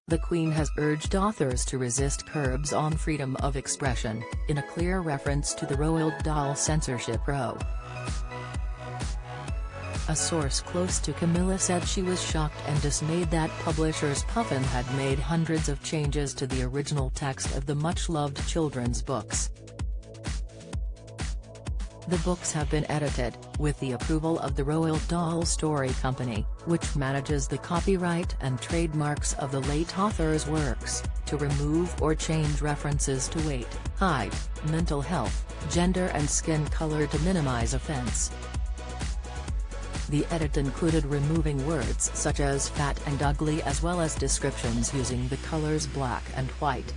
The Queen has urged authors to resist curbs on freedom of expression, in a clear reference to the Roald Dahl censorship row. A source close to Camilla said she was shocked and dismayed that publishers Puffin had made hundreds of changes to the original text of the much-loved children's books. The books have been edited, with the approval of the Roald Dahl Story Company, which manages the copyright and trademarks of the late author's works, to remove or change references to weight, height, mental health, gender and skin color to minimize offense. The edit included removing words such as fat and ugly as well as descriptions using the colors black and white.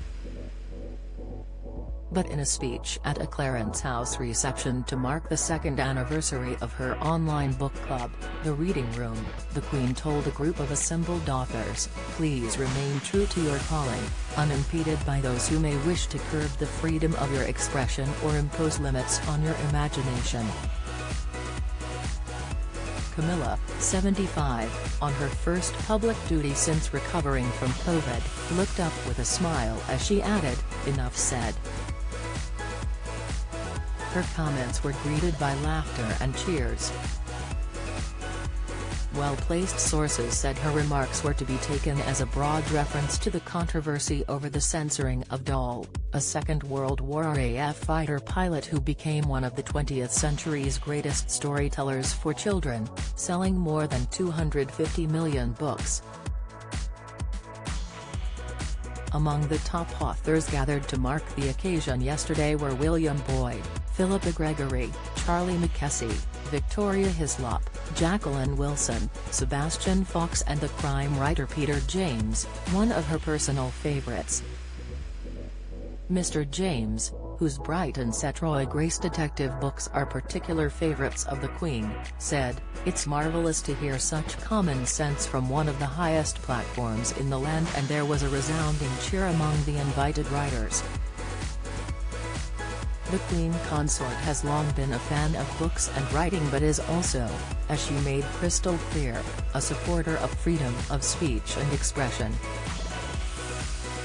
But in a speech at a Clarence House reception to mark the second anniversary of her online book club, The Reading Room, the Queen told a group of assembled authors, "Please remain true to your calling, unimpeded by those who may wish to curb the freedom of your expression or impose limits on your imagination." Camilla, 75, on her first public duty since recovering from COVID, looked up with a smile as she added, "Enough said." Her comments were greeted by laughter and cheers. Well-placed sources said her remarks were to be taken as a broad reference to the controversy over the censoring of Dahl, a Second World War RAF fighter pilot who became one of the 20th century's greatest storytellers for children, selling more than 250 million books. Among the top authors gathered to mark the occasion yesterday were William Boyd, Philippa Gregory, Charlie Mackesy, Victoria Hislop, Jacqueline Wilson, Sebastian Fox and the crime writer Peter James, one of her personal favorites. Mr. James, whose Brighton set Roy Grace detective books are particular favorites of the Queen, said, "It's marvelous to hear such common sense from one of the highest platforms in the land," and there was a resounding cheer among the invited writers. The Queen Consort has long been a fan of books and writing but is also, as she made crystal clear, a supporter of freedom of speech and expression.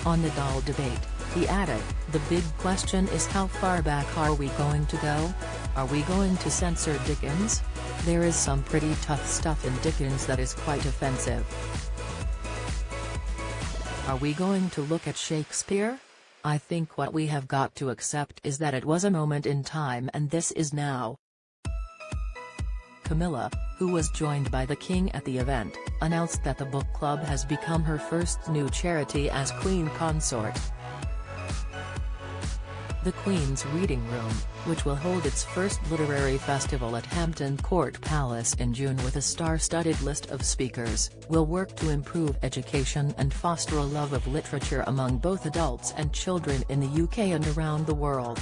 On the Dahl debate, he added, "The big question is how far back are we going to go? Are we going to censor Dickens? There is some pretty tough stuff in Dickens that is quite offensive. Are we going to look at Shakespeare? I think what we have got to accept is that it was a moment in time and this is now." Camilla, who was joined by the King at the event, announced that the book club has become her first new charity as Queen Consort. The Queen's Reading Room, which will hold its first literary festival at Hampton Court Palace in June with a star-studded list of speakers, will work to improve education and foster a love of literature among both adults and children in the UK and around the world.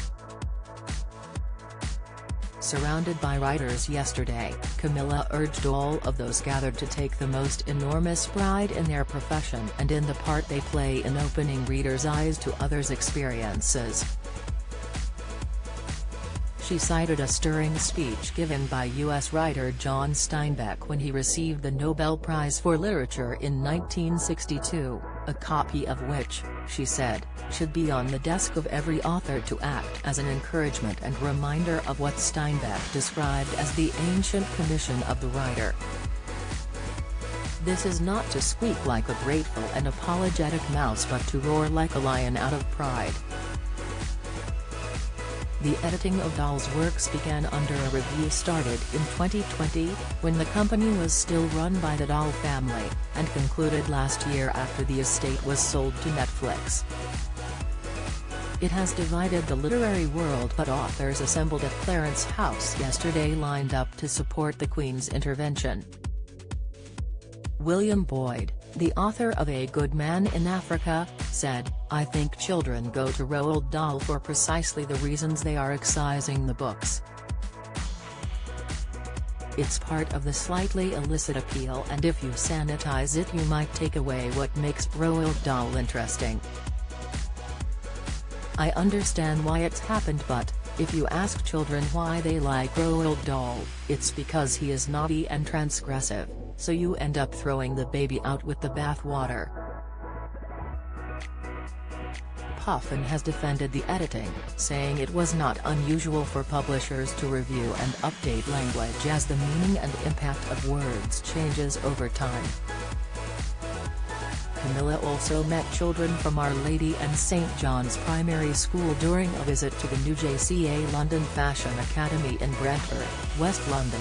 Surrounded by writers yesterday, Camilla urged all of those gathered to take the most enormous pride in their profession and in the part they play in opening readers' eyes to others' experiences. She cited a stirring speech given by U.S. writer John Steinbeck when he received the Nobel Prize for Literature in 1962, a copy of which, she said, should be on the desk of every author to act as an encouragement and reminder of what Steinbeck described as the ancient commission of the writer. "This is not to squeak like a grateful and apologetic mouse but to roar like a lion out of pride." The editing of Dahl's works began under a review started in 2020, when the company was still run by the Dahl family, and concluded last year after the estate was sold to Netflix. It has divided the literary world, but authors assembled at Clarence House yesterday lined up to support the Queen's intervention. William Boyd, the author of A Good Man in Africa, said, "I think children go to Roald Dahl for precisely the reasons they are excising the books. It's part of the slightly illicit appeal, and if you sanitize it you might take away what makes Roald Dahl interesting. I understand why it's happened, but, if you ask children why they like Roald Dahl, it's because he is naughty and transgressive, so you end up throwing the baby out with the bathwater." Puffin has defended the editing, saying it was not unusual for publishers to review and update language as the meaning and impact of words changes over time. Camilla also met children from Our Lady and St John's Primary School during a visit to the new JCA London Fashion Academy in Brentford, West London.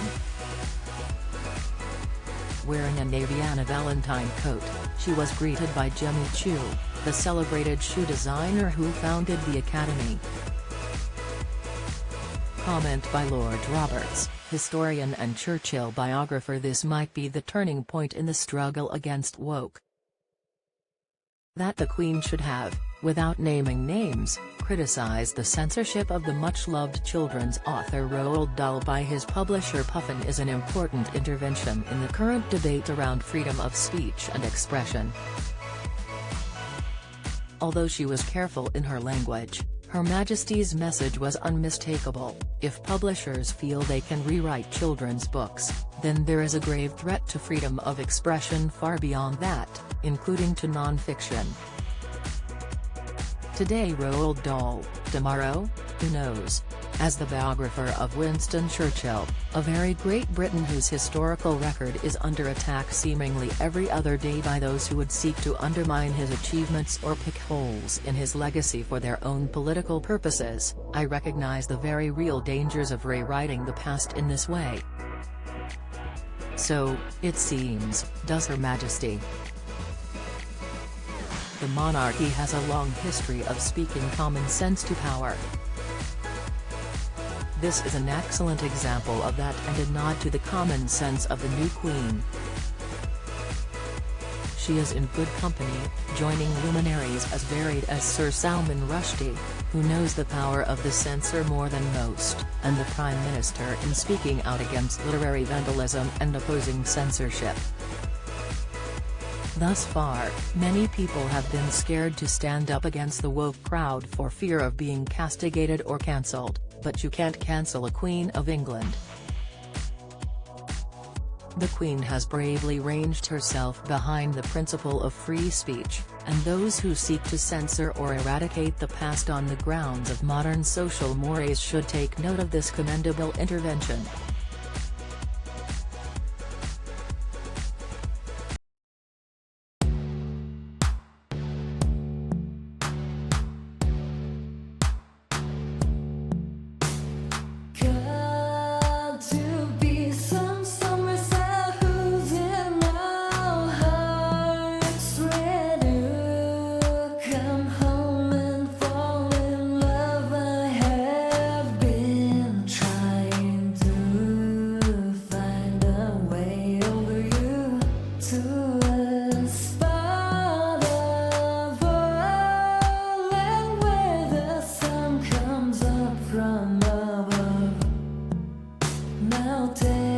Wearing a navy Anna Valentine coat, she was greeted by Jimmy Choo, the celebrated shoe designer who founded the academy. Comment by Lord Roberts, historian and Churchill biographer. This might be the turning point in the struggle against woke. That the Queen should have, without naming names, criticized the censorship of the much-loved children's author Roald Dahl by his publisher Puffin is an important intervention in the current debate around freedom of speech and expression. Although she was careful in her language, Her Majesty's message was unmistakable. If publishers feel they can rewrite children's books, then there is a grave threat to freedom of expression far beyond that, including to non-fiction. Today Roald Dahl, tomorrow, who knows? As the biographer of Winston Churchill, a very Great Britain whose historical record is under attack seemingly every other day by those who would seek to undermine his achievements or pick holes in his legacy for their own political purposes, I recognize the very real dangers of rewriting the past in this way. So, it seems, does Her Majesty. The monarchy has a long history of speaking common sense to power. This is an excellent example of that and a nod to the common sense of the new Queen. She is in good company, joining luminaries as varied as Sir Salman Rushdie, who knows the power of the censor more than most, and the Prime Minister in speaking out against literary vandalism and opposing censorship. Thus far, many people have been scared to stand up against the woke crowd for fear of being castigated or cancelled, but you can't cancel a Queen of England. The Queen has bravely ranged herself behind the principle of free speech, and those who seek to censor or eradicate the past on the grounds of modern social mores should take note of this commendable intervention. Now take